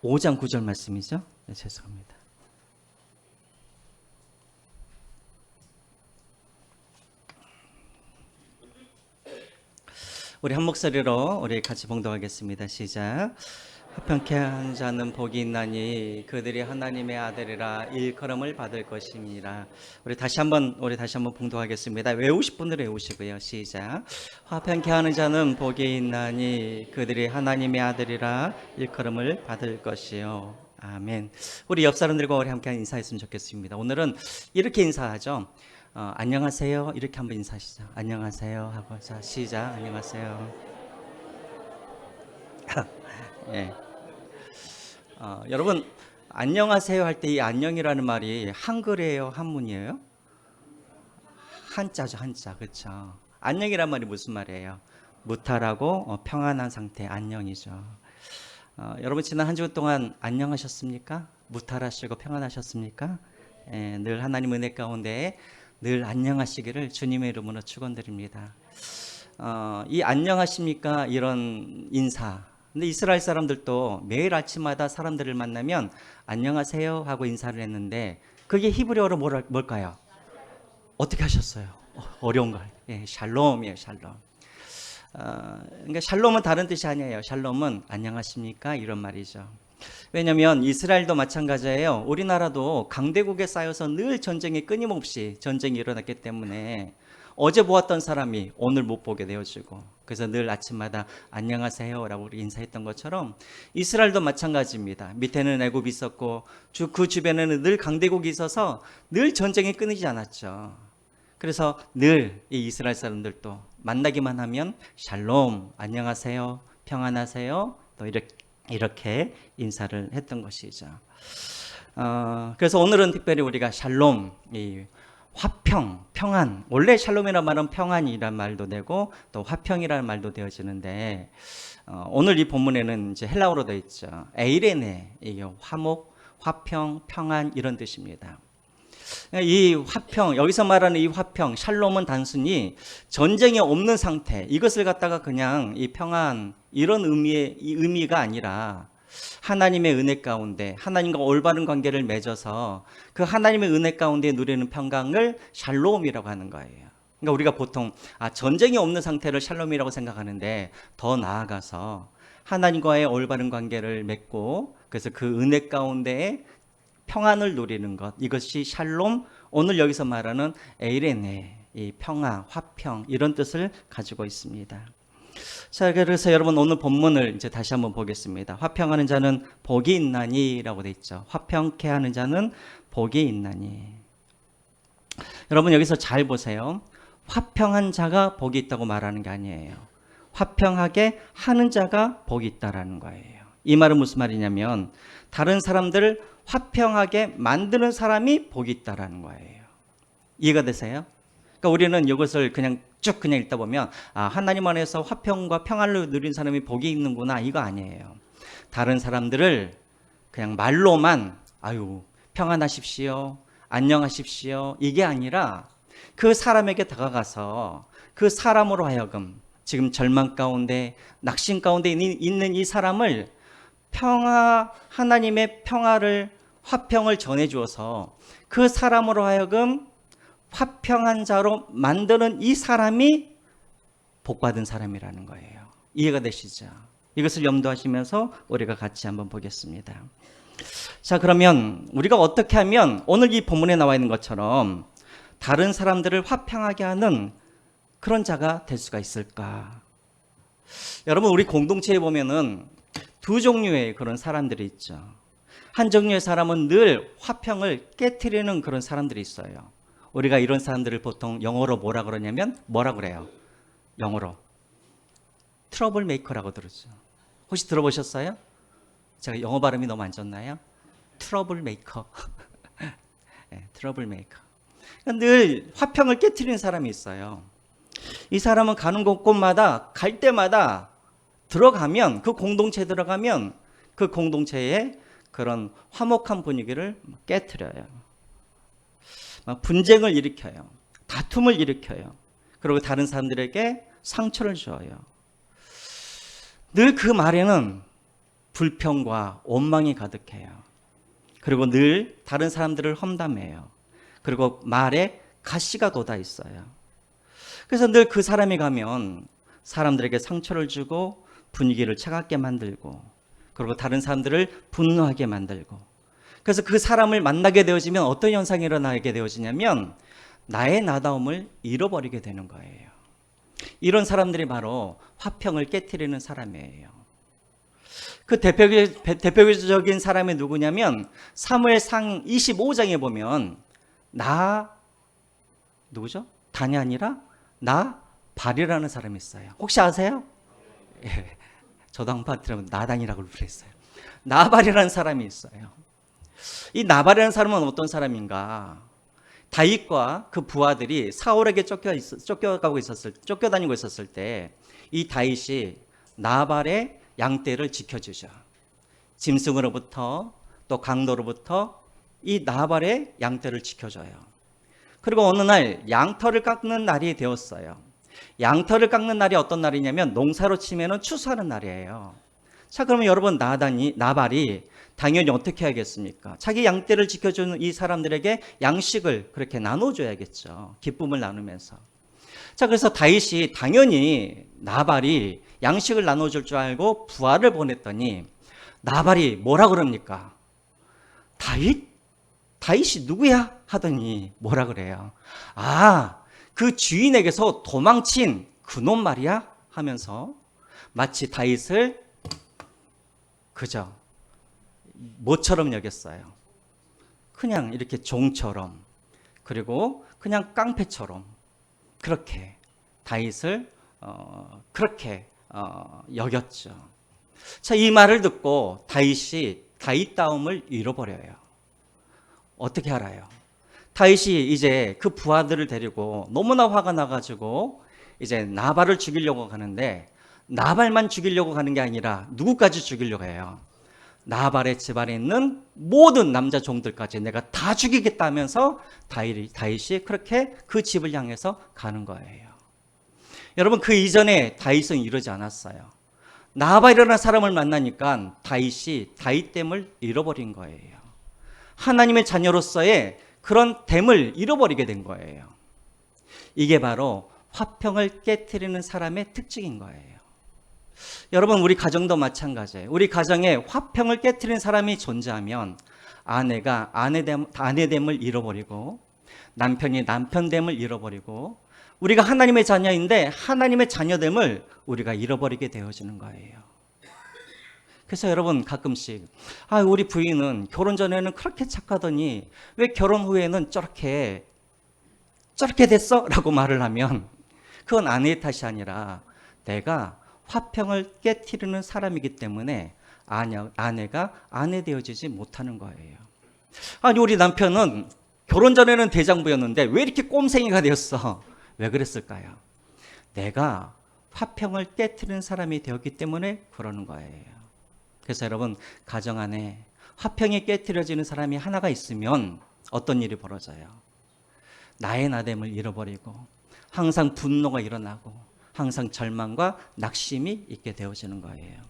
5장 9절 말씀이죠? 네, 죄송합니다. 우리 한 목소리로 우리 같이 봉독하겠습니다. 시작. 화평케 하는 자는 복이 있나니 그들이 하나님의 아들이라 일컬음을 받을 것입니다. 우리 다시 한번 봉독하겠습니다. 외우실 분들 외우시고요. 시작. 화평케 하는 자는 복이 있나니 그들이 하나님의 아들이라 일컬음을 받을 것이요. 아멘. 우리 옆 사람들과 우리 함께 인사했으면 좋겠습니다. 오늘은 이렇게 인사하죠. 안녕하세요. 이렇게 한번 인사하시죠. 안녕하세요 하고, 자, 시작. 안녕하세요. 예. 여러분, 안녕하세요 할 때 이 안녕이라는 말이 한글이에요, 한문이에요? 한자죠, 한자. 그렇죠. 안녕이란 말이 무슨 말이에요? 무탈하고 평안한 상태, 안녕이죠. 여러분, 지난 한 주 동안 안녕하셨습니까? 무탈하시고 평안하셨습니까? 예, 늘 하나님 은혜 가운데 늘 안녕하시기를 주님의 이름으로 축원드립니다. 이 안녕하십니까 이런 인사. 근데 이스라엘 사람들도 매일 아침마다 사람들을 만나면 안녕하세요 하고 인사를 했는데 그게 히브리어로 뭘까요? 어떻게 하셨어요? 어려운 걸. 예, 샬롬이에요, 샬롬. 그러니까 샬롬은 다른 뜻이 아니에요. 샬롬은 안녕하십니까 이런 말이죠. 왜냐하면 이스라엘도 마찬가지예요. 우리나라도 강대국에 쌓여서 늘 전쟁이 끊임없이 전쟁이 일어났기 때문에 어제 보았던 사람이 오늘 못 보게 되어지고 그래서 늘 아침마다 안녕하세요 라고 우리 인사했던 것처럼 이스라엘도 마찬가지입니다. 밑에는 애굽이 있었고 그 주변에는 늘 강대국이 있어서 늘 전쟁이 끊이지 않았죠. 그래서 늘 이 이스라엘 사람들도 만나기만 하면 샬롬, 안녕하세요, 평안하세요 또 이렇게 인사를 했던 것이죠. 그래서 오늘은 특별히 우리가 샬롬, 이 화평, 평안. 원래 샬롬이라는 말은 평안이란 말도 되고 또 화평이라는 말도 되어지는데 오늘 이 본문에는 이제 헬라어로 되어 있죠. 에이레네, 이게 화목, 화평, 평안 이런 뜻입니다. 이 화평, 여기서 말하는 이 화평, 샬롬은 단순히 전쟁이 없는 상태, 이것을 갖다가 그냥 이 평안 이런 의미가 아니라 하나님의 은혜 가운데 하나님과 올바른 관계를 맺어서 그 하나님의 은혜 가운데 누리는 평강을 샬롬이라고 하는 거예요. 그러니까 우리가 보통 전쟁이 없는 상태를 샬롬이라고 생각하는데 더 나아가서 하나님과의 올바른 관계를 맺고 그래서 그 은혜 가운데 평안을 누리는 것, 이것이 샬롬, 오늘 여기서 말하는 에이레네, 이 평화, 화평 이런 뜻을 가지고 있습니다. 자, 그래서 여러분 오늘 본문을 이제 다시 한번 보겠습니다. 화평하는 자는 복이 있나니라고 돼 있죠. 화평케 하는 자는 복이 있나니. 여러분 여기서 잘 보세요. 화평한 자가 복이 있다고 말하는 게 아니에요. 화평하게 하는 자가 복이 있다라는 거예요. 이 말은 무슨 말이냐면 다른 사람들을 화평하게 만드는 사람이 복이 있다라는 거예요. 이해가 되세요? 그러니까 우리는 이것을 그냥 읽다 보면 하나님 안에서 화평과 평안을 누린 사람이 복이 있는구나 이거 아니에요. 다른 사람들을 그냥 말로만 평안하십시오, 안녕하십시오 이게 아니라 그 사람에게 다가가서 그 사람으로 하여금 지금 절망 가운데 낙심 가운데 있는 이 사람을 하나님의 평화를 화평을 전해 주어서 그 사람으로 하여금 화평한 자로 만드는 이 사람이 복받은 사람이라는 거예요. 이해가 되시죠? 이것을 염두하시면서 우리가 같이 한번 보겠습니다. 자, 그러면 우리가 어떻게 하면 오늘 이 본문에 나와 있는 것처럼 다른 사람들을 화평하게 하는 그런 자가 될 수가 있을까? 여러분 우리 공동체에 보면은 두 종류의 그런 사람들이 있죠. 한 종류의 사람은 늘 화평을 깨트리는 그런 사람들이 있어요. 우리가 이런 사람들을 보통 영어로 뭐라 그러냐면 뭐라 그래요? 영어로 트러블 메이커라고 들었죠. 혹시 들어보셨어요? 제가 영어 발음이 너무 안 좋나요? 트러블 메이커. 네, 트러블 메이커. 늘 화평을 깨트리는 사람이 있어요. 이 사람은 가는 곳곳마다 갈 때마다 들어가면 그 공동체에 들어가면 그 공동체의 그런 화목한 분위기를 깨트려요. 분쟁을 일으켜요. 다툼을 일으켜요. 그리고 다른 사람들에게 상처를 줘요. 늘 그 말에는 불평과 원망이 가득해요. 그리고 늘 다른 사람들을 험담해요. 그리고 말에 가시가 돋아 있어요. 그래서 늘 그 사람이 가면 사람들에게 상처를 주고 분위기를 차갑게 만들고, 그리고 다른 사람들을 분노하게 만들고, 그래서 그 사람을 만나게 되어지면 어떤 현상이 일어나게 되어지냐면 나의 나다움을 잃어버리게 되는 거예요. 이런 사람들이 바로 화평을 깨트리는 사람이에요. 그 대표적인 사람이 누구냐면 사무엘상 25장에 보면 누구죠? 단이 아니라 나발이라는 사람이 있어요. 혹시 아세요? 예, 저도 한번 들으면 나단이라고 부르겠어요. 나발이라는 사람이 있어요. 이 나발이라는 사람은 어떤 사람인가? 다윗과 그 부하들이 사울에게 쫓겨다니고 있었을 때 이 다윗이 나발의 양떼를 지켜주죠. 짐승으로부터 또 강도로부터 이 나발의 양떼를 지켜줘요. 그리고 어느 날 양털을 깎는 날이 되었어요. 양털을 깎는 날이 어떤 날이냐면 농사로 치면은 추수하는 날이에요. 자, 그러면 여러분 나발이 당연히 어떻게 해야겠습니까? 자기 양떼를 지켜주는 이 사람들에게 양식을 그렇게 나눠줘야겠죠. 기쁨을 나누면서. 자, 그래서 다윗이 당연히 나발이 양식을 나눠줄 줄 알고 부하를 보냈더니 나발이 뭐라 그럽니까? 다윗이 누구야? 하더니 뭐라 그래요? 그 주인에게서 도망친 그놈 말이야? 하면서 마치 다윗을 그저 뭐처럼 여겼어요. 그냥 이렇게 종처럼, 그리고 그냥 깡패처럼 그렇게 다윗을 그렇게 여겼죠. 자, 이 말을 듣고 다윗이 다윗다움을 잃어버려요. 어떻게 알아요? 다윗이 이제 그 부하들을 데리고 너무나 화가 나가지고 이제 나발을 죽이려고 가는데, 나발만 죽이려고 가는 게 아니라 누구까지 죽이려고 해요? 나발의 집안에 있는 모든 남자 종들까지 내가 다 죽이겠다 하면서 다윗이 그렇게 그 집을 향해서 가는 거예요. 여러분, 그 이전에 다윗은 이러지 않았어요. 나발이라는 사람을 만나니까 다윗이 다윗됨을 잃어버린 거예요. 하나님의 자녀로서의 그런 됨을 잃어버리게 된 거예요. 이게 바로 화평을 깨트리는 사람의 특징인 거예요. 여러분, 우리 가정도 마찬가지예요. 우리 가정에 화평을 깨트리는 사람이 존재하면 아내가 아내됨을 잃어버리고, 남편이 남편됨을 잃어버리고, 우리가 하나님의 자녀인데 하나님의 자녀됨을 우리가 잃어버리게 되어지는 거예요. 그래서 여러분, 가끔씩 우리 부인은 결혼 전에는 그렇게 착하더니 왜 결혼 후에는 저렇게 됐어? 라고 말을 하면 그건 아내의 탓이 아니라 내가 화평을 깨트리는 사람이기 때문에 아내가 아내 되어지지 못하는 거예요. 우리 남편은 결혼 전에는 대장부였는데 왜 이렇게 꼼생이가 되었어? 왜 그랬을까요? 내가 화평을 깨트리는 사람이 되었기 때문에 그러는 거예요. 그래서 여러분, 가정 안에 화평이 깨트려지는 사람이 하나가 있으면 어떤 일이 벌어져요? 나의 나됨을 잃어버리고 항상 분노가 일어나고 항상 절망과 낙심이 있게 되어지는 거예요.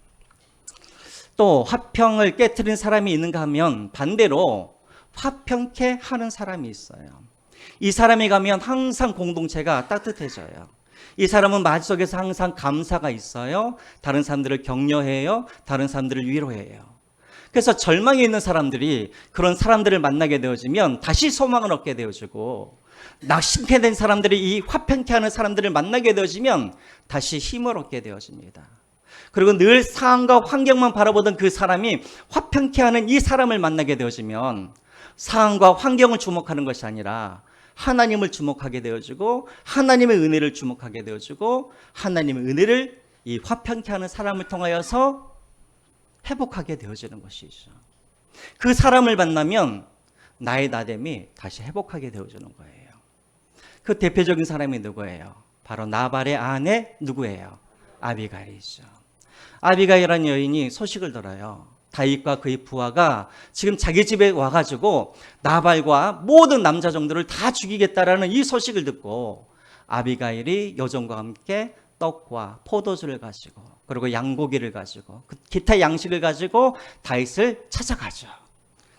또 화평을 깨트리는 사람이 있는가 하면 반대로 화평케 하는 사람이 있어요. 이 사람이 가면 항상 공동체가 따뜻해져요. 이 사람은 마음속에서 항상 감사가 있어요. 다른 사람들을 격려해요. 다른 사람들을 위로해요. 그래서 절망에 있는 사람들이 그런 사람들을 만나게 되어지면 다시 소망을 얻게 되어지고, 낙심케 된 사람들이 이 화평케 하는 사람들을 만나게 되어지면 다시 힘을 얻게 되어집니다. 그리고 늘 상황과 환경만 바라보던 그 사람이 화평케 하는 이 사람을 만나게 되어지면 상황과 환경을 주목하는 것이 아니라 하나님을 주목하게 되어지고, 하나님의 은혜를 주목하게 되어지고, 하나님의 은혜를 이 화평케 하는 사람을 통하여서 회복하게 되어지는 것이죠. 그 사람을 만나면 나의 나됨이 다시 회복하게 되어지는 거예요. 그 대표적인 사람이 누구예요? 바로 나발의 아내 누구예요? 아비가일이죠. 아비가일이라는 여인이 소식을 들어요. 다윗과 그의 부하가 지금 자기 집에 와가지고 나발과 모든 남자 종들을 다 죽이겠다라는 이 소식을 듣고 아비가일이 여종과 함께 떡과 포도주를 가지고 그리고 양고기를 가지고 기타 양식을 가지고 다윗을 찾아가죠.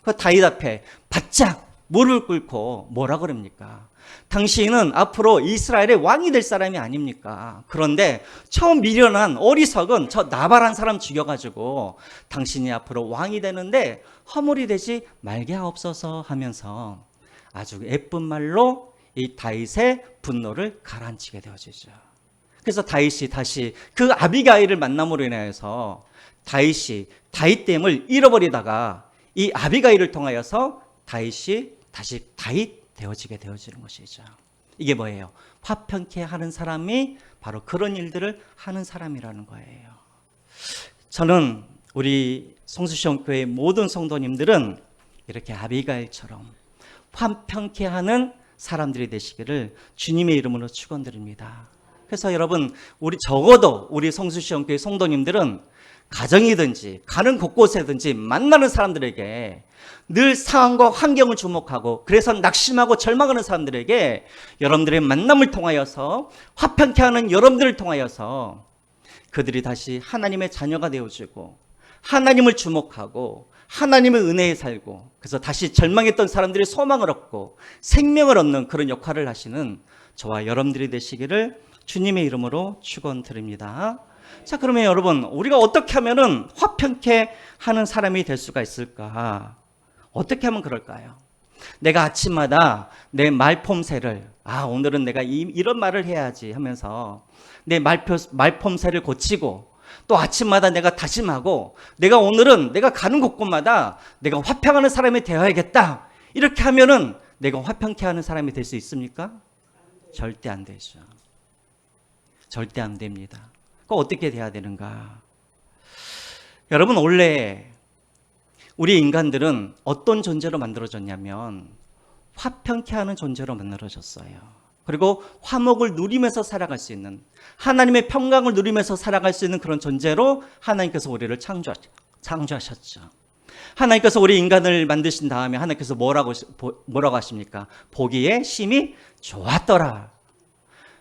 그 다윗 앞에 바짝 무릎을 꿇고 뭐라 그럽니까? 당신은 앞으로 이스라엘의 왕이 될 사람이 아닙니까? 그런데 처음 미련한 어리석은 저 나발한 사람 죽여가지고 당신이 앞으로 왕이 되는데 허물이 되지 말게 하옵소서 하면서 아주 예쁜 말로 이 다윗의 분노를 가라앉히게 되어지죠. 그래서 다윗이 다시 그 아비가일을 만남으로 인해서 다윗이 다윗됨을 잃어버리다가 이 아비가일을 통하여서 다윗이 다시 다윗 되어지게 되어지는 것이죠. 이게 뭐예요? 화평케 하는 사람이 바로 그런 일들을 하는 사람이라는 거예요. 저는 우리 성수시험교회 모든 성도님들은 이렇게 아비가일처럼 화평케 하는 사람들이 되시기를 주님의 이름으로 축원드립니다. 그래서 여러분, 우리 적어도 우리 성수시험교회 성도님들은 가정이든지 가는 곳곳에든지 만나는 사람들에게 늘 상황과 환경을 주목하고 그래서 낙심하고 절망하는 사람들에게 여러분들의 만남을 통하여서 화평케 하는 여러분들을 통하여서 그들이 다시 하나님의 자녀가 되어지고 하나님을 주목하고 하나님의 은혜에 살고 그래서 다시 절망했던 사람들이 소망을 얻고 생명을 얻는 그런 역할을 하시는 저와 여러분들이 되시기를 주님의 이름으로 축원드립니다. 자, 그러면 여러분, 우리가 어떻게 하면은 화평케 하는 사람이 될 수가 있을까? 어떻게 하면 그럴까요? 내가 아침마다 내 말폼새를 오늘은 내가 이런 말을 해야지 하면서 내 말폼새를 고치고 또 아침마다 내가 다짐하고 내가 오늘은 내가 가는 곳곳마다 내가 화평하는 사람이 되어야겠다. 이렇게 하면은 내가 화평케 하는 사람이 될 수 있습니까? 절대 안 되죠. 절대 안 됩니다. 그럼 어떻게 돼야 되는가? 여러분, 원래 우리 인간들은 어떤 존재로 만들어졌냐면 화평케 하는 존재로 만들어졌어요. 그리고 화목을 누리면서 살아갈 수 있는, 하나님의 평강을 누리면서 살아갈 수 있는 그런 존재로 하나님께서 우리를 창조하셨죠. 하나님께서 우리 인간을 만드신 다음에 하나님께서 뭐라고 하십니까? 보기에 심히 좋았더라.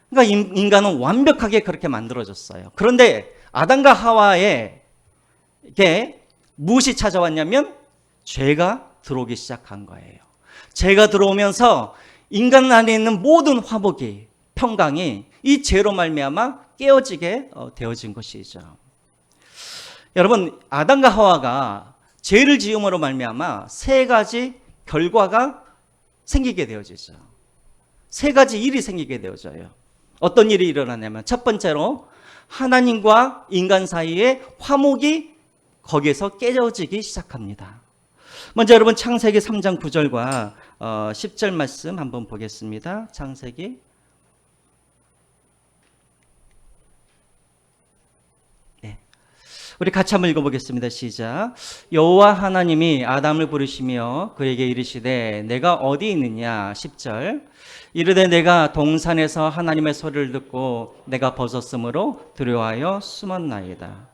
그러니까 인간은 완벽하게 그렇게 만들어졌어요. 그런데 아담과 하와에게 무엇이 찾아왔냐면 죄가 들어오기 시작한 거예요. 죄가 들어오면서 인간 안에 있는 모든 화목이, 평강이 이 죄로 말미암아 깨어지게 되어진 것이죠. 여러분, 아담과 하와가 죄를 지음으로 말미암아 세 가지 결과가 생기게 되어지죠. 세 가지 일이 생기게 되어져요. 어떤 일이 일어나냐면 첫 번째로 하나님과 인간 사이의 화목이 거기에서 깨져지기 시작합니다. 먼저 여러분 창세기 3장 9절과 10절 말씀 한번 보겠습니다. 창세기 우리 같이 한번 읽어보겠습니다. 시작. 여호와 하나님이 아담을 부르시며 그에게 이르시되 내가 어디 있느냐. 10절. 이르되 내가 동산에서 하나님의 소리를 듣고 내가 벗었으므로 두려워하여 숨었나이다.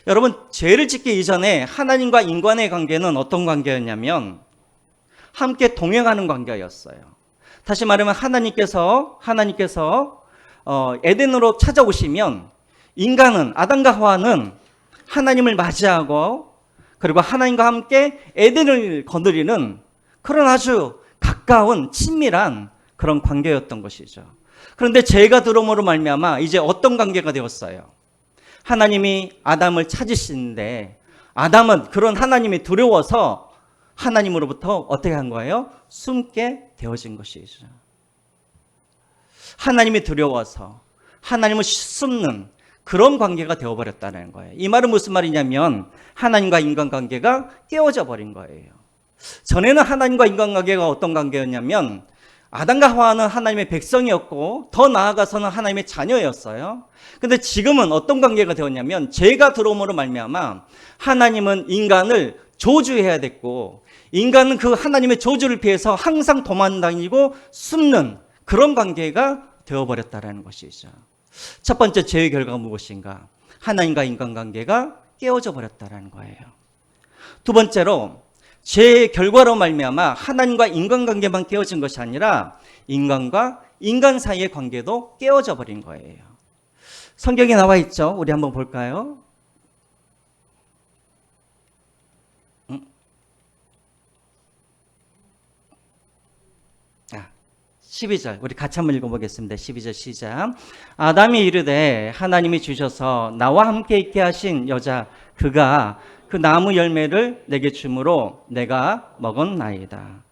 여러분, 죄를 짓기 이전에 하나님과 인간의 관계는 어떤 관계였냐면 함께 동행하는 관계였어요. 다시 말하면 하나님께서 에덴으로 찾아오시면 인간은, 아담과 하와는 하나님을 맞이하고 그리고 하나님과 함께 에덴을 거느리는 그런 아주 가까운 친밀한 그런 관계였던 것이죠. 그런데 죄가 들어옴으로 말미암아 이제 어떤 관계가 되었어요? 하나님이 아담을 찾으시는데 아담은 그런 하나님이 두려워서 하나님으로부터 어떻게 한 거예요? 숨게 되어진 것이죠. 하나님이 두려워서 하나님을 숨는 그런 관계가 되어버렸다는 거예요. 이 말은 무슨 말이냐면 하나님과 인간관계가 깨어져 버린 거예요. 전에는 하나님과 인간관계가 어떤 관계였냐면 아담과 하와는 하나님의 백성이었고 더 나아가서는 하나님의 자녀였어요. 근데 지금은 어떤 관계가 되었냐면 죄가 들어옴으로 말미암아 하나님은 인간을 저주해야 됐고 인간은 그 하나님의 저주를 피해서 항상 도망다니고 숨는 그런 관계가 되어버렸다는 것이죠. 첫 번째 죄의 결과가 무엇인가? 하나님과 인간관계가 깨어져 버렸다는 거예요. 두 번째로 죄의 결과로 말미암아 하나님과 인간관계만 깨어진 것이 아니라 인간과 인간 사이의 관계도 깨어져 버린 거예요. 성경에 나와 있죠. 우리 한번 볼까요? 12절 우리 같이 한번 읽어보겠습니다. 12절 시작. 아담이 이르되 하나님이 주셔서 나와 함께 있게 하신 여자 그가 그 나무 열매를 내게 주므로 내가 먹었나이다.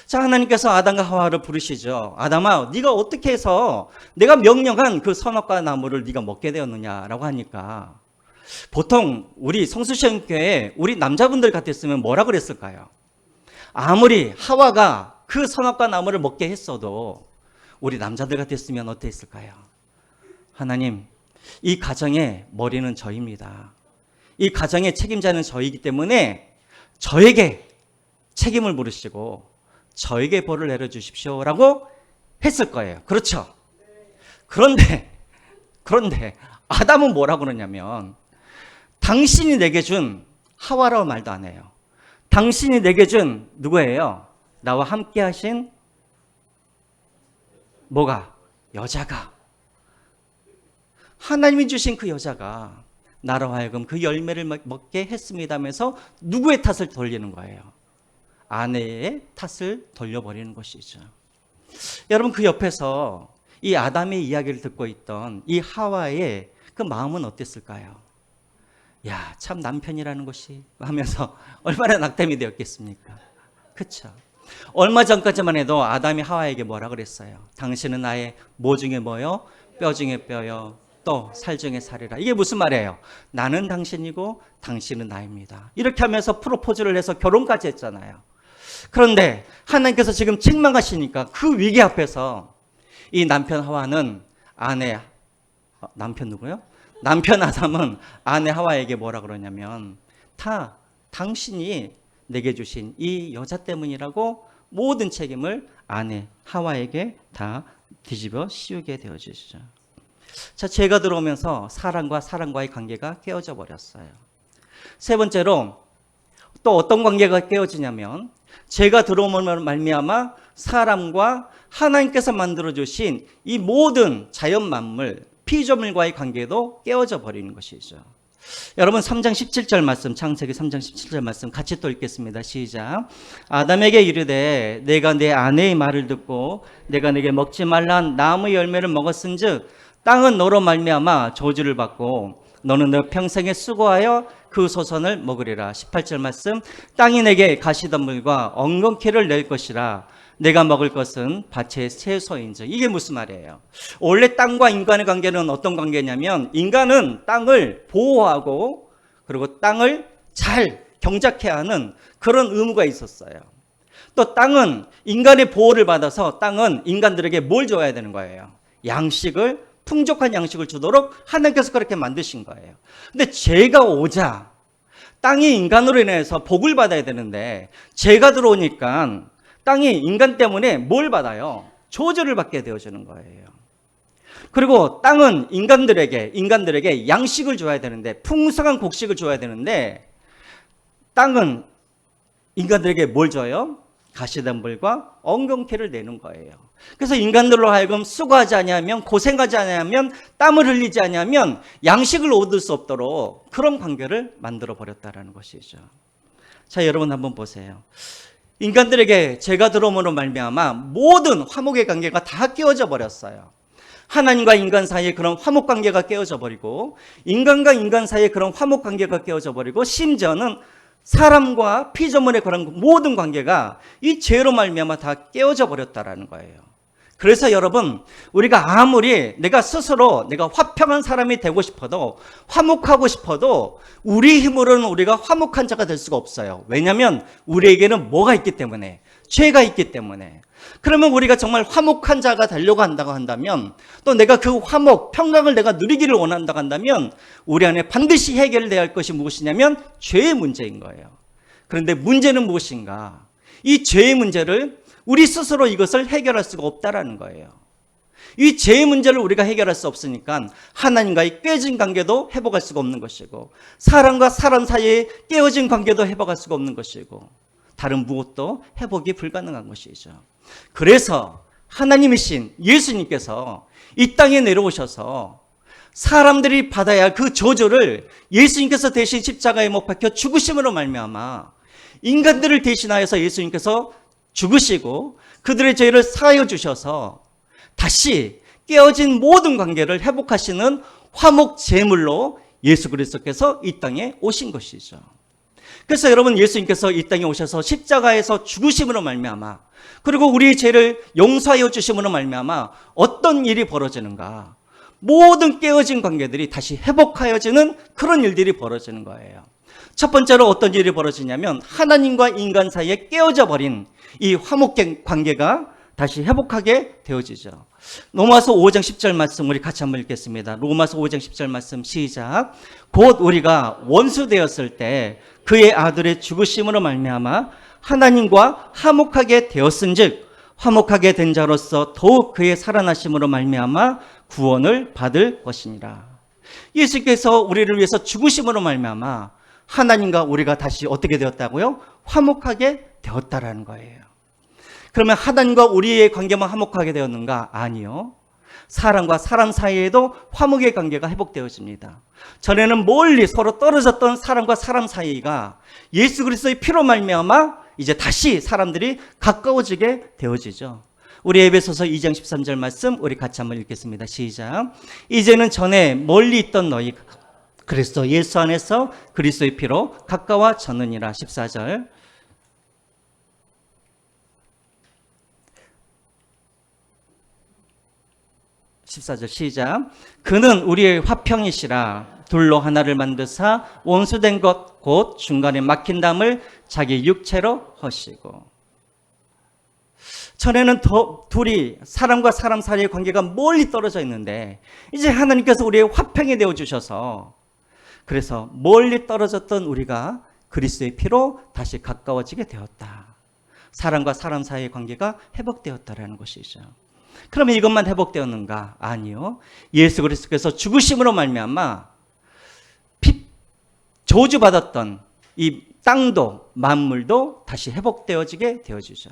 자, 하나님께서 아담과 하와를 부르시죠. 아담아, 네가 어떻게 해서 내가 명령한 그 선악과 나무를 네가 먹게 되었느냐라고 하니까 보통 우리 성수시험교회 우리 남자분들 같았으면 뭐라 그랬을까요? 아무리 하와가 그 선악과 나무를 먹게 했어도 우리 남자들 같았으면 어땠을까요? 하나님, 이 가정의 머리는 저입니다. 이 가정의 책임자는 저이기 때문에 저에게 책임을 물으시고 저에게 벌을 내려주십시오 라고 했을 거예요. 그렇죠? 그런데 아담은 뭐라고 그러냐면 당신이 내게 준 하와라고 말도 안 해요. 당신이 내게 준 누구예요? 나와 함께 하신 뭐가? 여자가. 하나님이 주신 그 여자가 나로 하여금 그 열매를 먹게 했습니다면서 누구의 탓을 돌리는 거예요? 아내의 탓을 돌려버리는 것이죠. 여러분, 그 옆에서 이 아담의 이야기를 듣고 있던 이 하와의 그 마음은 어땠을까요? 야, 참 남편이라는 것이 하면서 얼마나 낙담이 되었겠습니까? 그렇죠? 얼마 전까지만 해도 아담이 하와에게 뭐라 그랬어요? 당신은 나의 뭐 중에 뭐요? 뼈 중에 뼈요. 또 살 중에 살이라. 이게 무슨 말이에요? 나는 당신이고 당신은 나입니다. 이렇게 하면서 프로포즈를 해서 결혼까지 했잖아요. 그런데 하나님께서 지금 책망하시니까 그 위기 앞에서 이 남편 하와는 남편 누구요? 남편 아담은 아내 하와에게 뭐라 그러냐면 다 당신이 내게 주신 이 여자 때문이라고 모든 책임을 아내 하와에게 다 뒤집어 씌우게 되어지죠. 자, 죄가 들어오면서 사람과의 관계가 깨어져 버렸어요. 세 번째로 또 어떤 관계가 깨어지냐면 죄가 들어오면 말미암아 사람과 하나님께서 만들어 주신 이 모든 자연 만물, 피조물과의 관계도 깨어져 버리는 것이죠. 여러분 3장 17절 말씀, 창세기 3장 17절 말씀 같이 또 읽겠습니다. 시작. 아담에게 이르되 내가 내 아내의 말을 듣고 내가 내게 먹지 말란 나무 열매를 먹었은즉 땅은 너로 말미암아 저주를 받고 너는 너 평생에 수고하여 그 소선을 먹으리라. 18절 말씀. 땅이 내게 가시덤불과 엉겅퀴를 낼 것이라. 내가 먹을 것은 밭의 채소인즉. 이게 무슨 말이에요? 원래 땅과 인간의 관계는 어떤 관계냐면 인간은 땅을 보호하고 그리고 땅을 잘 경작해야 하는 그런 의무가 있었어요. 또 땅은 인간의 보호를 받아서 땅은 인간들에게 뭘 줘야 되는 거예요? 양식을, 풍족한 양식을 주도록 하나님께서 그렇게 만드신 거예요. 근데 죄가 오자 땅이 인간으로 인해서 복을 받아야 되는데 죄가 들어오니까 땅이 인간 때문에 뭘 받아요? 저주를 받게 되어지는 거예요. 그리고 땅은 인간들에게 양식을 줘야 되는데, 풍성한 곡식을 줘야 되는데, 땅은 인간들에게 뭘 줘요? 가시덤불과 엉겅퀴를 내는 거예요. 그래서 인간들로 하여금 수고하지 않으면, 고생하지 않으면, 땀을 흘리지 않으면 양식을 얻을 수 없도록 그런 관계를 만들어 버렸다는 것이죠. 자, 여러분 한번 보세요. 인간들에게 죄가 들어옴으로 말미암아 모든 화목의 관계가 다 깨어져 버렸어요. 하나님과 인간 사이에 그런 화목 관계가 깨어져 버리고, 인간과 인간 사이에 그런 화목 관계가 깨어져 버리고, 심지어는 사람과 피조물의 그런 모든 관계가 이 죄로 말미암아 다 깨어져 버렸다라는 거예요. 그래서 여러분, 우리가 아무리 내가 스스로 내가 화평한 사람이 되고 싶어도, 화목하고 싶어도 우리 힘으로는 우리가 화목한 자가 될 수가 없어요. 왜냐하면 우리에게는 뭐가 있기 때문에, 죄가 있기 때문에. 그러면 우리가 정말 화목한 자가 되려고 한다고 한다면, 또 내가 그 화목, 평강을 내가 누리기를 원한다고 한다면 우리 안에 반드시 해결돼야 할 것이 무엇이냐면 죄의 문제인 거예요. 그런데 문제는 무엇인가? 이 죄의 문제를 우리 스스로 이것을 해결할 수가 없다라는 거예요. 이 죄의 문제를 우리가 해결할 수 없으니까 하나님과의 깨진 관계도 회복할 수가 없는 것이고, 사람과 사람 사이에 깨어진 관계도 회복할 수가 없는 것이고, 다른 무엇도 회복이 불가능한 것이죠. 그래서 하나님이신 예수님께서 이 땅에 내려오셔서 사람들이 받아야 할 그 저주를 예수님께서 대신 십자가에 못 박혀 죽으심으로 말미암아 인간들을 대신하여서 예수님께서 죽으시고 그들의 죄를 사하여 주셔서 다시 깨어진 모든 관계를 회복하시는 화목 제물로 예수 그리스도께서 이 땅에 오신 것이죠. 그래서 여러분, 예수님께서 이 땅에 오셔서 십자가에서 죽으심으로 말미암아 그리고 우리의 죄를 용서하여 주심으로 말미암아 어떤 일이 벌어지는가? 모든 깨어진 관계들이 다시 회복하여지는 그런 일들이 벌어지는 거예요. 첫 번째로 어떤 일이 벌어지냐면 하나님과 인간 사이에 깨어져 버린 이 화목 관계가 다시 회복하게 되어지죠. 로마서 5장 10절 말씀 우리 같이 한번 읽겠습니다. 로마서 5장 10절 말씀 시작. 곧 우리가 원수 되었을 때 그의 아들의 죽으심으로 말미암아 하나님과 화목하게 되었은즉 화목하게 된 자로서 더욱 그의 살아나심으로 말미암아 구원을 받을 것이니라. 예수께서 우리를 위해서 죽으심으로 말미암아 하나님과 우리가 다시 어떻게 되었다고요? 화목하게 되었다라는 거예요. 그러면 하나님과 우리의 관계만 화목하게 되었는가? 아니요. 사람과 사람 사이에도 화목의 관계가 회복되어집니다. 전에는 멀리 서로 떨어졌던 사람과 사람 사이가 예수 그리스도의 피로 말미암아 이제 다시 사람들이 가까워지게 되어지죠. 우리 에베소서 2장 13절 말씀 우리 같이 한번 읽겠습니다. 시작. 이제는 전에 멀리 있던 너희 그리스도 예수 안에서 그리스도의 피로 가까워졌느니라. 14절. 시작. 그는 우리의 화평이시라. 둘로 하나를 만드사 원수된 것 곧 중간에 막힌 담을 자기 육체로 허시고. 전에는 둘이 사람과 사람 사이의 관계가 멀리 떨어져 있는데 이제 하나님께서 우리의 화평이 되어주셔서 그래서 멀리 떨어졌던 우리가 그리스도의 피로 다시 가까워지게 되었다. 사람과 사람 사이의 관계가 회복되었다라는 것이죠. 그러면 이것만 회복되었는가? 아니요. 예수 그리스도께서 죽으심으로 말미암아 저주받았던 이 땅도 만물도 다시 회복되어지게 되어지죠.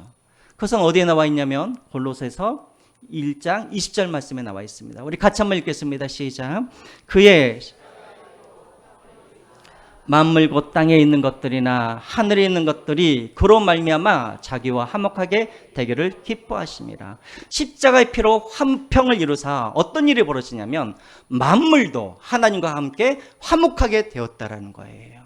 그것은 어디에 나와 있냐면 골로새서 1장 20절 말씀에 나와 있습니다. 우리 같이 한번 읽겠습니다. 시작. 그의 만물 곧 땅에 있는 것들이나 하늘에 있는 것들이 그로 말미암아 자기와 화목하게 되기를 기뻐하심이라. 십자가의 피로 화평을 이루사 어떤 일이 벌어지냐면 만물도 하나님과 함께 화목하게 되었다라는 거예요.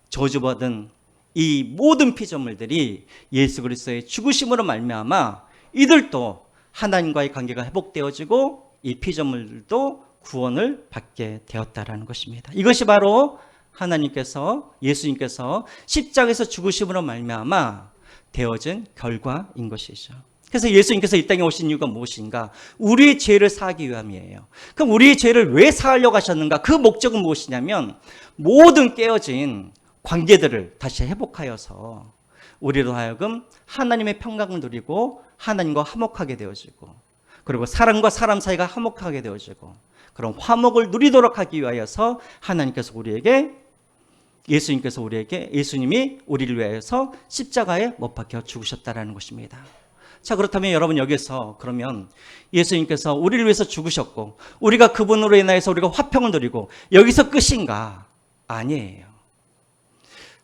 저주받은 이 모든 피조물들이 예수 그리스도의 죽으심으로 말미암아 이들도 하나님과의 관계가 회복되어지고 이 피조물들도 구원을 받게 되었다라는 것입니다. 이것이 바로 하나님께서 예수님께서 십자가에서 죽으심으로 말미암아 되어진 결과인 것이죠. 그래서 예수님께서 이 땅에 오신 이유가 무엇인가? 우리의 죄를 사하기 위함이에요. 그럼 우리의 죄를 왜 사하려고 하셨는가? 그 목적은 무엇이냐면 모든 깨어진 관계들을 다시 회복하여서 우리로 하여금 하나님의 평강을 누리고 하나님과 화목하게 되어지고 그리고 사람과 사람 사이가 화목하게 되어지고 그런 화목을 누리도록 하기 위하여서 하나님께서 예수님이 우리를 위하여서 십자가에 못 박혀 죽으셨다라는 것입니다. 자, 그렇다면 여러분 여기서 그러면 예수님께서 우리를 위해서 죽으셨고 우리가 그분으로 인하여서 우리가 화평을 누리고 여기서 끝인가? 아니에요.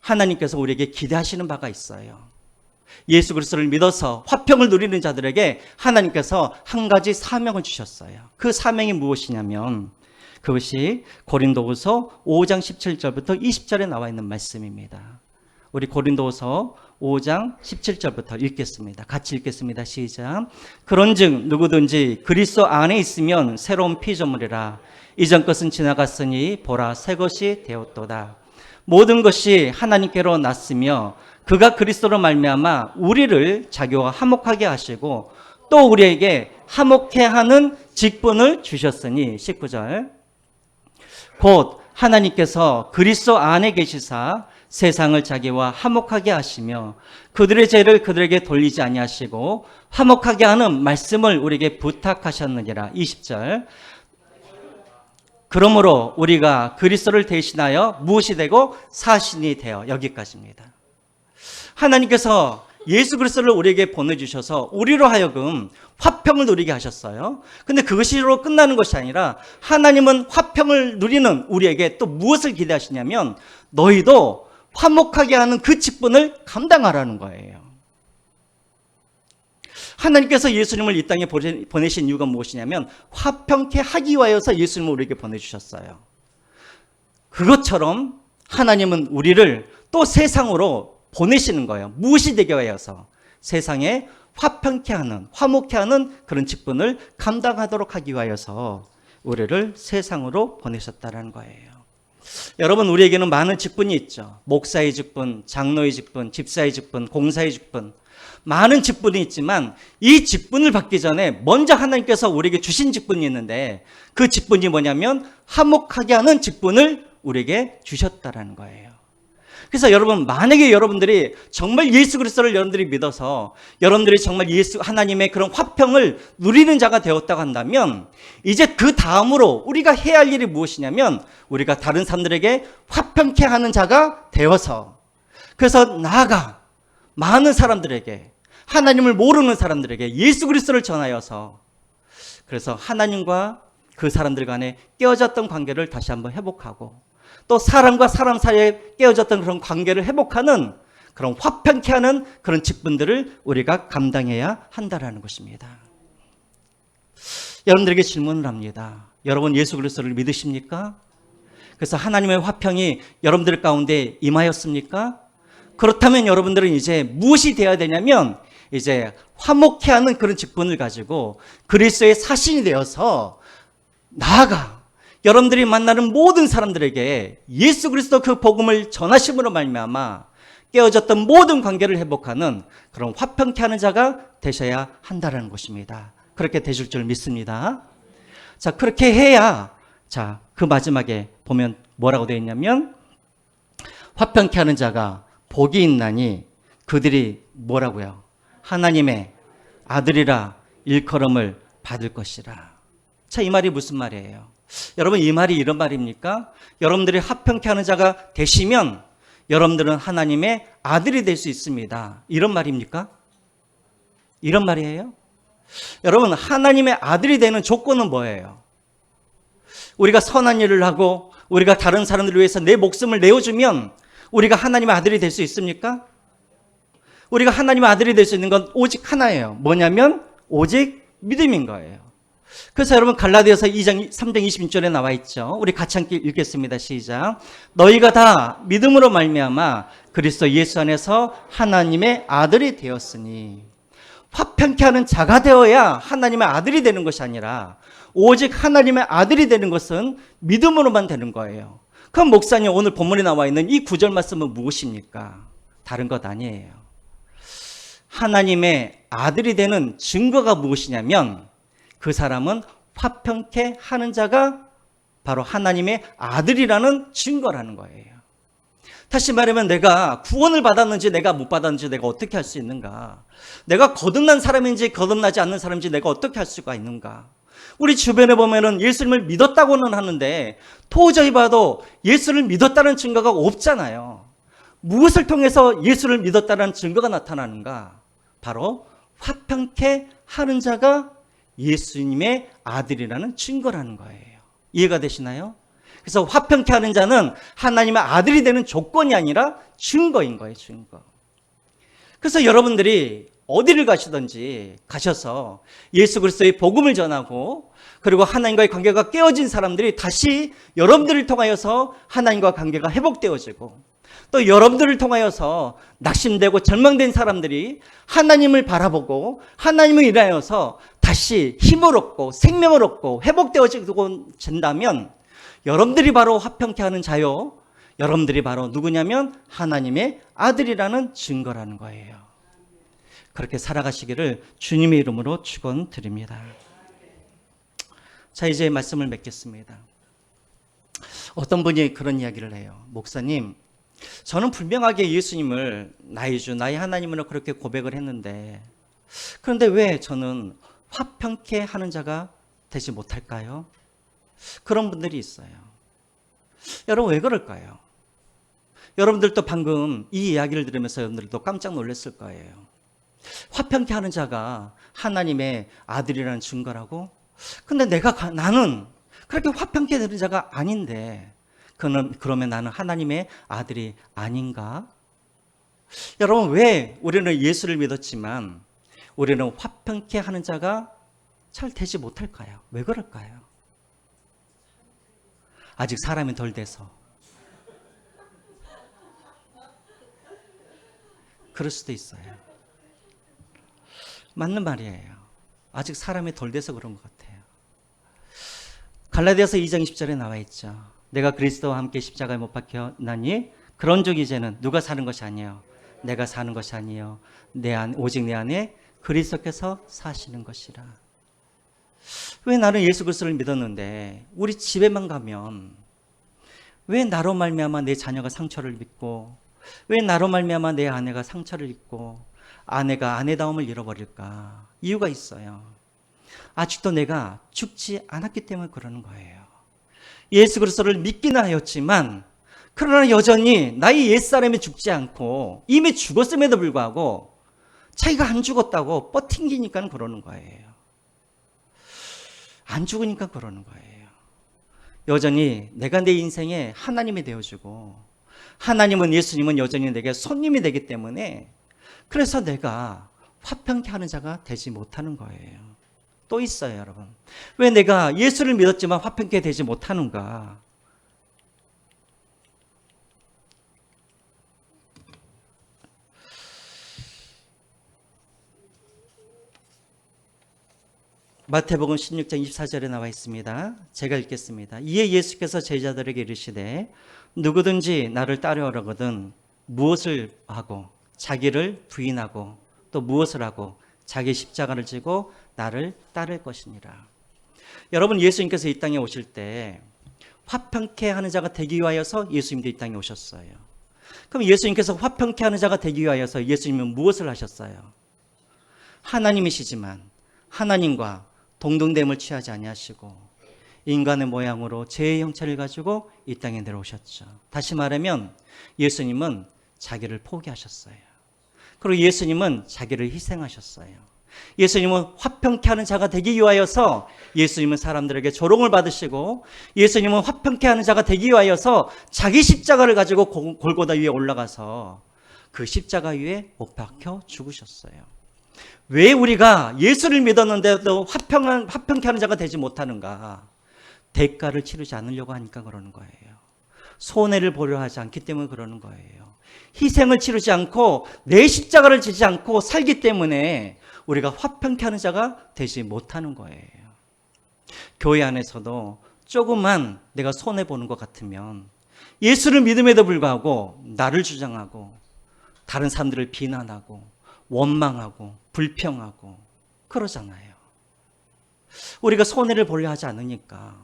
하나님께서 우리에게 기대하시는 바가 있어요. 예수 그리스도를 믿어서 화평을 누리는 자들에게 하나님께서 한 가지 사명을 주셨어요. 그 사명이 무엇이냐면 그것이 고린도후서 5장 17절부터 20절에 나와 있는 말씀입니다. 우리 고린도후서 5장 17절부터 읽겠습니다. 같이 읽겠습니다. 시작. 그런즉 누구든지 그리스도 안에 있으면 새로운 피조물이라. 이전 것은 지나갔으니 보라 새 것이 되었도다. 모든 것이 하나님께로 났으며 그가 그리스도로 말미암아 우리를 자기와 화목하게 하시고 또 우리에게 화목해 하는 직분을 주셨으니 19절. 곧 하나님께서 그리스도 안에 계시사 세상을 자기와 화목하게 하시며 그들의 죄를 그들에게 돌리지 아니하시고 화목하게 하는 말씀을 우리에게 부탁하셨느니라. 20절. 그러므로 우리가 그리스도를 대신하여 무엇이 되고 사신이 되어. 여기까지입니다. 하나님께서 예수 그리스도를 우리에게 보내주셔서 우리로 하여금 화평을 누리게 하셨어요. 근데 그것으로 끝나는 것이 아니라 하나님은 화평을 누리는 우리에게 또 무엇을 기대하시냐면 너희도 화목하게 하는 그 직분을 감당하라는 거예요. 하나님께서 예수님을 이 땅에 보내신 이유가 무엇이냐면 화평케 하기 위하여서 예수님을 우리에게 보내주셨어요. 그것처럼 하나님은 우리를 또 세상으로 보내시는 거예요. 무엇이 되게 하여서 세상에 화평케 하는, 화목케 하는 그런 직분을 감당하도록 하기 위하여서 우리를 세상으로 보내셨다는 거예요. 여러분, 우리에게는 많은 직분이 있죠. 목사의 직분, 장로의 직분, 집사의 직분, 공사의 직분, 많은 직분이 있지만 이 직분을 받기 전에 먼저 하나님께서 우리에게 주신 직분이 있는데 그 직분이 뭐냐면 화목하게 하는 직분을 우리에게 주셨다라는 거예요. 그래서 여러분, 만약에 여러분들이 정말 예수 그리스도를 여러분들이 믿어서 여러분들이 정말 하나님의 그런 화평을 누리는 자가 되었다고 한다면 이제 그 다음으로 우리가 해야 할 일이 무엇이냐면 우리가 다른 사람들에게 화평케 하는 자가 되어서 그래서 나아가 많은 사람들에게 하나님을 모르는 사람들에게 예수 그리스도를 전하여서 그래서 하나님과 그 사람들 간에 깨어졌던 관계를 다시 한번 회복하고 또 사람과 사람 사이에 깨어졌던 그런 관계를 회복하는 그런 화평케 하는 그런 직분들을 우리가 감당해야 한다는 것입니다. 여러분들에게 질문을 합니다. 여러분 예수 그리스도를 믿으십니까? 그래서 하나님의 화평이 여러분들 가운데 임하였습니까? 그렇다면 여러분들은 이제 무엇이 되어야 되냐면 이제 화목케 하는 그런 직분을 가지고 그리스도의 사신이 되어서 나아가 여러분들이 만나는 모든 사람들에게 예수 그리스도 그 복음을 전하심으로 말미암아 깨어졌던 모든 관계를 회복하는 그런 화평케 하는 자가 되셔야 한다는 것입니다. 그렇게 되실 줄 믿습니다. 자, 그렇게 해야 자, 그 마지막에 보면 뭐라고 되어 있냐면 화평케 하는 자가 복이 있나니 그들이 뭐라고요? 하나님의 아들이라 일컬음을 받을 것이라. 자, 이 말이 무슨 말이에요? 여러분, 이 말이 이런 말입니까? 여러분들이 화평케 하는 자가 되시면 여러분들은 하나님의 아들이 될 수 있습니다. 이런 말입니까? 이런 말이에요? 여러분, 하나님의 아들이 되는 조건은 뭐예요? 우리가 선한 일을 하고 우리가 다른 사람들을 위해서 내 목숨을 내어주면 우리가 하나님의 아들이 될 수 있습니까? 우리가 하나님의 아들이 될 수 있는 건 오직 하나예요. 뭐냐면 오직 믿음인 거예요. 그래서 여러분 갈라디아서 2장 3장 26절에 나와 있죠. 우리 같이 함께 읽겠습니다. 시작. 너희가 다 믿음으로 말미암아 그리스도 예수 안에서 하나님의 아들이 되었으니. 화평케 하는 자가 되어야 하나님의 아들이 되는 것이 아니라 오직 하나님의 아들이 되는 것은 믿음으로만 되는 거예요. 그럼 목사님, 오늘 본문에 나와 있는 이 구절 말씀은 무엇입니까? 다른 것 아니에요. 하나님의 아들이 되는 증거가 무엇이냐면 그 사람은 화평케 하는 자가 바로 하나님의 아들이라는 증거라는 거예요. 다시 말하면 내가 구원을 받았는지 내가 못 받았는지 내가 어떻게 할 수 있는가? 내가 거듭난 사람인지 거듭나지 않는 사람인지 내가 어떻게 할 수가 있는가? 우리 주변에 보면은 예수님을 믿었다고는 하는데 도저히 봐도 예수를 믿었다는 증거가 없잖아요. 무엇을 통해서 예수를 믿었다는 증거가 나타나는가? 바로 화평케 하는 자가 예수님의 아들이라는 증거라는 거예요. 이해가 되시나요? 그래서 화평케 하는 자는 하나님의 아들이 되는 조건이 아니라 증거인 거예요, 증거. 그래서 여러분들이 어디를 가시든지 가셔서 예수 그리스도의 복음을 전하고 그리고 하나님과의 관계가 깨어진 사람들이 다시 여러분들을 통하여서 하나님과 관계가 회복되어지고 또 여러분들을 통하여서 낙심되고 절망된 사람들이 하나님을 바라보고 하나님을 인하여서 다시 힘을 얻고 생명을 얻고 회복되어지고 된다면 여러분들이 바로 화평케 하는 자요. 여러분들이 바로 누구냐면 하나님의 아들이라는 증거라는 거예요. 그렇게 살아가시기를 주님의 이름으로 축원드립니다. 자, 이제 말씀을 맺겠습니다. 어떤 분이 그런 이야기를 해요. 목사님, 저는 분명하게 예수님을 나의 주, 나의 하나님으로 그렇게 고백을 했는데 그런데 왜 저는 화평케 하는 자가 되지 못할까요? 그런 분들이 있어요. 여러분, 왜 그럴까요? 여러분들도 방금 이 이야기를 들으면서 여러분들도 깜짝 놀랐을 거예요. 화평케 하는 자가 하나님의 아들이라는 증거라고? 근데 나는 그렇게 화평케 되는 자가 아닌데, 그러면 나는 하나님의 아들이 아닌가? 여러분, 왜 우리는 예수를 믿었지만 우리는 화평케 하는 자가 잘 되지 못할까요? 왜 그럴까요? 아직 사람이 덜 돼서. 그럴 수도 있어요. 맞는 말이에요. 아직 사람이 덜 돼서 그런 것 같아요. 갈라디아서 2장 20절에 나와 있죠. 내가 그리스도와 함께 십자가에 못 박혀나니 그런즉 이제는 누가 사는 것이 아니에요. 내가 사는 것이 아니에요. 오직 내 안에 그리스도께서 사시는 것이라. 왜 나는 예수 그리스도를 믿었는데 우리 집에만 가면 왜 나로 말미암아 내 자녀가 상처를 입고, 왜 나로 말미암아 내 아내가 상처를 입고 아내가 아내다움을 잃어버릴까? 이유가 있어요. 아직도 내가 죽지 않았기 때문에 그러는 거예요. 예수 그리스도를 믿기는 하였지만 그러나 여전히 나의 옛사람이 죽지 않고 이미 죽었음에도 불구하고 자기가 안 죽었다고 뻗팅기니까 그러는 거예요. 안 죽으니까 그러는 거예요. 여전히 내가 내 인생에 하나님이 되어주고 하나님은, 예수님은 여전히 내게 손님이 되기 때문에 그래서 내가 화평케 하는 자가 되지 못하는 거예요. 또 있어요, 여러분. 왜 내가 예수를 믿었지만 화평케 되지 못하는가? 마태복음 16장 24절에 나와 있습니다. 제가 읽겠습니다. 이에 예수께서 제자들에게 이르시되 누구든지 나를 따르려거든 무엇을 하고 자기를 부인하고 또 무엇을 하고 자기 십자가를 지고 나를 따를 것이니라. 여러분, 예수님께서 이 땅에 오실 때 화평케 하는 자가 되기 위하여서 예수님도 이 땅에 오셨어요. 그럼 예수님께서 화평케 하는 자가 되기 위하여서 예수님은 무엇을 하셨어요? 하나님이시지만 하나님과 동등됨을 취하지 아니하시고 인간의 모양으로 죄의 형체를 가지고 이 땅에 내려오셨죠. 다시 말하면 예수님은 자기를 포기하셨어요. 그리고 예수님은 자기를 희생하셨어요. 예수님은 화평케 하는 자가 되기 위하여서 예수님은 사람들에게 조롱을 받으시고, 예수님은 화평케 하는 자가 되기 위하여서 자기 십자가를 가지고 골고다 위에 올라가서 그 십자가 위에 못 박혀 죽으셨어요. 왜 우리가 예수를 믿었는데도 화평케 하는 자가 되지 못하는가? 대가를 치르지 않으려고 하니까 그러는 거예요. 손해를 보려 하지 않기 때문에 그러는 거예요. 희생을 치르지 않고 내 십자가를 지지 않고 살기 때문에 우리가 화평케 하는 자가 되지 못하는 거예요. 교회 안에서도 조금만 내가 손해보는 것 같으면 예수를 믿음에도 불구하고 나를 주장하고 다른 사람들을 비난하고 원망하고 불평하고 그러잖아요. 우리가 손해를 보려 하지 않으니까,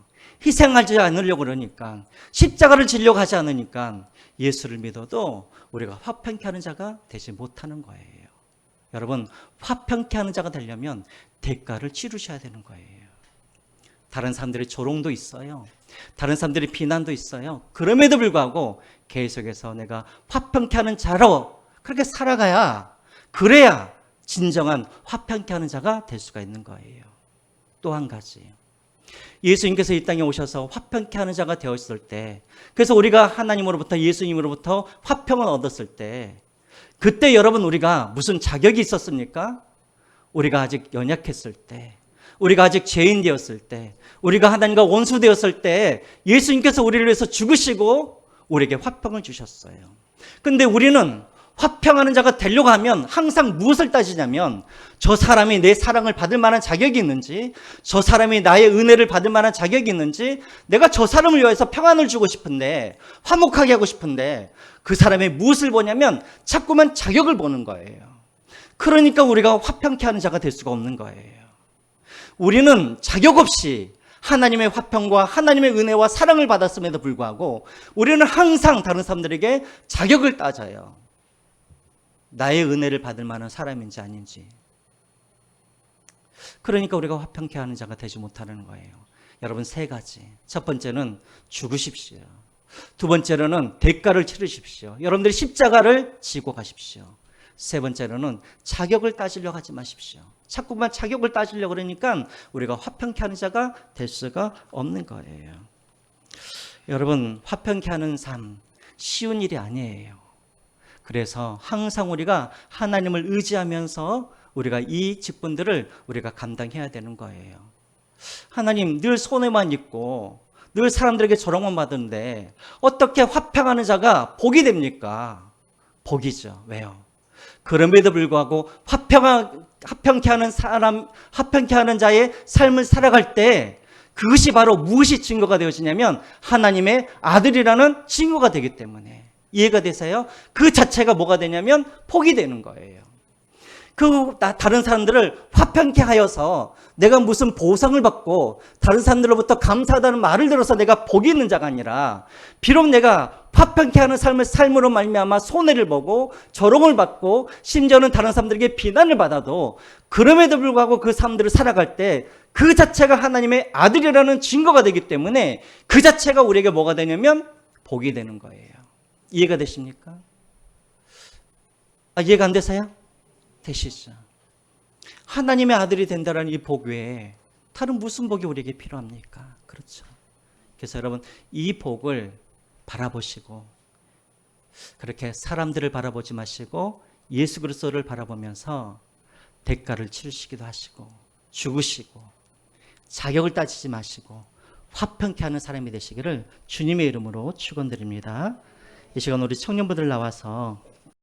희생하지 않으려고 그러니까, 십자가를 지려고 하지 않으니까 예수를 믿어도 우리가 화평케 하는 자가 되지 못하는 거예요. 여러분, 화평케 하는 자가 되려면 대가를 치르셔야 되는 거예요. 다른 사람들의 조롱도 있어요. 다른 사람들의 비난도 있어요. 그럼에도 불구하고 계속해서 내가 화평케 하는 자로 그렇게 살아가야, 그래야 진정한 화평케 하는 자가 될 수가 있는 거예요. 또 한 가지, 예수님께서 이 땅에 오셔서 화평케 하는 자가 되었을 때, 그래서 우리가 하나님으로부터, 예수님으로부터 화평을 얻었을 때, 그때 여러분 우리가 무슨 자격이 있었습니까? 우리가 아직 연약했을 때, 우리가 아직 죄인 되었을 때, 우리가 하나님과 원수 되었을 때 예수님께서 우리를 위해서 죽으시고 우리에게 화평을 주셨어요. 근데 우리는 화평하는 자가 되려고 하면 항상 무엇을 따지냐면, 저 사람이 내 사랑을 받을 만한 자격이 있는지, 저 사람이 나의 은혜를 받을 만한 자격이 있는지, 내가 저 사람을 위해서 평안을 주고 싶은데, 화목하게 하고 싶은데 그 사람의 무엇을 보냐면 자꾸만 자격을 보는 거예요. 그러니까 우리가 화평케 하는 자가 될 수가 없는 거예요. 우리는 자격 없이 하나님의 화평과 하나님의 은혜와 사랑을 받았음에도 불구하고 우리는 항상 다른 사람들에게 자격을 따져요. 나의 은혜를 받을 만한 사람인지 아닌지. 그러니까 우리가 화평케 하는 자가 되지 못하는 거예요. 여러분, 세 가지. 첫 번째는 죽으십시오. 두 번째로는 대가를 치르십시오. 여러분들이 십자가를 지고 가십시오. 세 번째로는 자격을 따지려고 하지 마십시오. 자꾸만 자격을 따지려고 그러니까 우리가 화평케 하는 자가 될 수가 없는 거예요. 여러분, 화평케 하는 삶 쉬운 일이 아니에요. 그래서 항상 우리가 하나님을 의지하면서 우리가 이 직분들을 우리가 감당해야 되는 거예요. 하나님, 늘 손해만 있고 늘 사람들에게 조롱만 받는데 어떻게 화평하는 자가 복이 됩니까? 복이죠. 왜요? 그럼에도 불구하고 화평케 하는 사람, 화평케 하는 자의 삶을 살아갈 때 그것이 바로 무엇이 증거가 되어지냐면 하나님의 아들이라는 증거가 되기 때문에. 이해가 되세요? 그 자체가 뭐가 되냐면 복이 되는 거예요. 다른 사람들을 화평케 하여서 내가 무슨 보상을 받고 다른 사람들로부터 감사하다는 말을 들어서 내가 복이 있는 자가 아니라, 비록 내가 화평케 하는 삶으로 말미암아 손해를 보고 조롱을 받고 심지어는 다른 사람들에게 비난을 받아도 그럼에도 불구하고 그 사람들을 살아갈 때 그 자체가 하나님의 아들이라는 증거가 되기 때문에 그 자체가 우리에게 뭐가 되냐면 복이 되는 거예요. 이해가 되십니까? 이해가 안 되세요? 되시죠? 하나님의 아들이 된다는 이 복 외에 다른 무슨 복이 우리에게 필요합니까? 그렇죠. 그래서 여러분, 이 복을 바라보시고 그렇게 사람들을 바라보지 마시고 예수 그리스도를 바라보면서 대가를 치르시기도 하시고 죽으시고 자격을 따지지 마시고 화평케 하는 사람이 되시기를 주님의 이름으로 축원드립니다. 이 시간 우리 청년분들 나와서